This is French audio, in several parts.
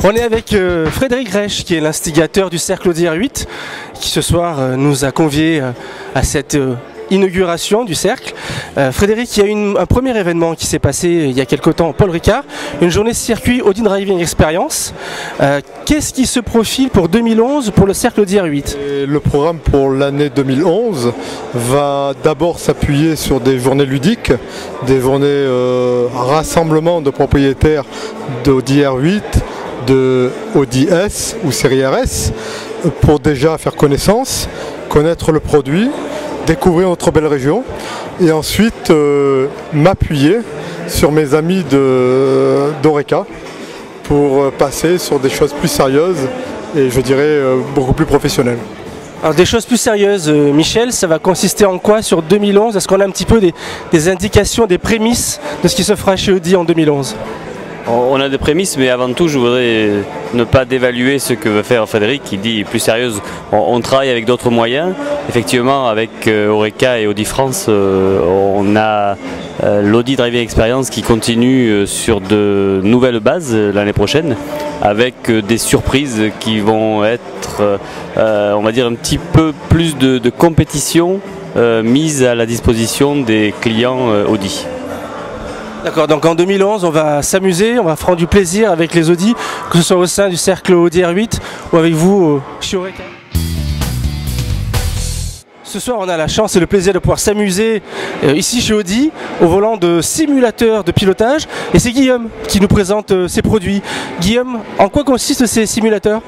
On est avec Frédéric Reich, qui est l'instigateur du cercle ODR8, qui ce soir nous a conviés à cette inauguration du cercle. Frédéric, il y a un premier événement qui s'est passé il y a quelque temps au Paul Ricard, une journée circuit Audi Driving Experience. Qu'est-ce qui se profile pour 2011 pour le cercle ODR8? Le programme pour l'année 2011 va d'abord s'appuyer sur des journées ludiques, des journées rassemblement de propriétaires d'Audi R8, de Audi S ou série RS, pour déjà faire connaissance, connaître le produit, découvrir notre belle région et ensuite m'appuyer sur mes amis d'Oreca pour passer sur des choses plus sérieuses et je dirais beaucoup plus professionnelles. Alors des choses plus sérieuses, Michel, ça va consister en quoi sur 2011? Est-ce qu'on a un petit peu des indications, des prémices de ce qui se fera chez Audi en 2011? On a des prémices, mais avant tout, je voudrais ne pas dévaluer ce que veut faire Frédéric, qui dit plus sérieuse. On travaille avec d'autres moyens. Effectivement, avec Oreca et Audi France, on a l'Audi Driving Experience qui continue sur de nouvelles bases l'année prochaine, avec des surprises qui vont être, on va dire, un petit peu plus de compétition mise à la disposition des clients Audi. D'accord, donc en 2011, on va s'amuser, on va prendre du plaisir avec les Audi, que ce soit au sein du cercle Audi R8 ou avec vous chez Oreca. Ce soir, on a la chance et le plaisir de pouvoir s'amuser ici chez Audi au volant de simulateurs de pilotage. Et c'est Guillaume qui nous présente ces produits. Guillaume, en quoi consistent ces simulateurs ?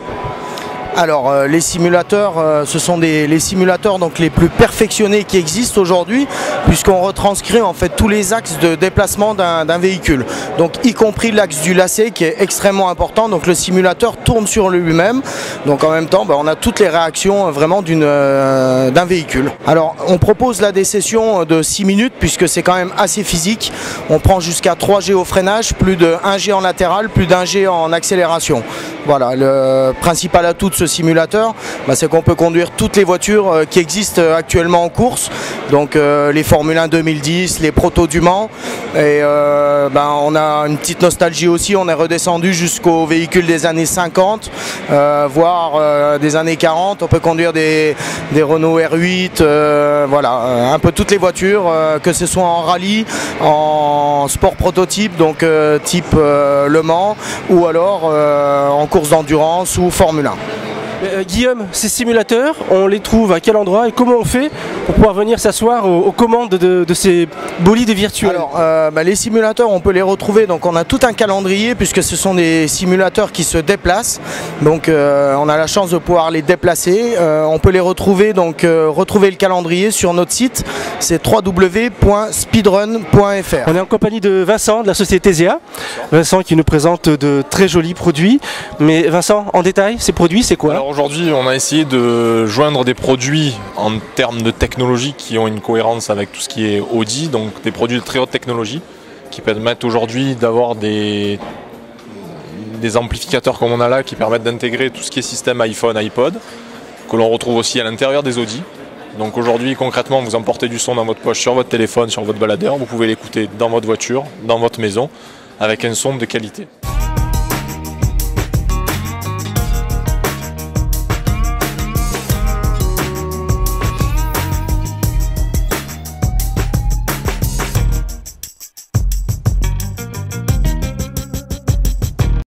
Alors les simulateurs, ce sont les simulateurs donc les plus perfectionnés qui existent aujourd'hui, puisqu'on retranscrit en fait tous les axes de déplacement d'un véhicule, donc y compris l'axe du lacet qui est extrêmement important. Donc le simulateur tourne sur lui-même, donc en même temps on a toutes les réactions vraiment d'un véhicule. Alors on propose là des sessions de 6 minutes puisque c'est quand même assez physique. On prend jusqu'à 3 G au freinage, plus de 1 G en latéral, plus d'1 G en accélération. Voilà, le principal atout de ce simulateur, c'est qu'on peut conduire toutes les voitures qui existent actuellement en course, donc les Formule 1 2010, les protos du Mans, et on a une petite nostalgie aussi, on est redescendu jusqu'aux véhicules des années 50, voire des années 40, on peut conduire des Renault R8, voilà, un peu toutes les voitures, que ce soit en rallye, en sport prototype, donc type Le Mans, ou alors en course d'endurance ou Formule 1. Guillaume, ces simulateurs, on les trouve à quel endroit et comment on fait pour pouvoir venir s'asseoir aux commandes de ces bolides virtuels? Alors, les simulateurs, on peut les retrouver, donc on a tout un calendrier puisque ce sont des simulateurs qui se déplacent, donc on a la chance de pouvoir les déplacer. On peut les retrouver, donc retrouver le calendrier sur notre site, c'est www.speedrun.fr. On est en compagnie de Vincent de la société Zea, Vincent qui nous présente de très jolis produits, mais Vincent, en détail, ces produits, c'est quoi? Alors aujourd'hui, on a essayé de joindre des produits en termes de technologie qui ont une cohérence avec tout ce qui est Audi, donc des produits de très haute technologie qui permettent aujourd'hui d'avoir des amplificateurs comme on a là qui permettent d'intégrer tout ce qui est système iPhone, iPod, que l'on retrouve aussi à l'intérieur des Audi. Donc aujourd'hui, concrètement, vous emportez du son dans votre poche, sur votre téléphone, sur votre baladeur, vous pouvez l'écouter dans votre voiture, dans votre maison, avec un son de qualité.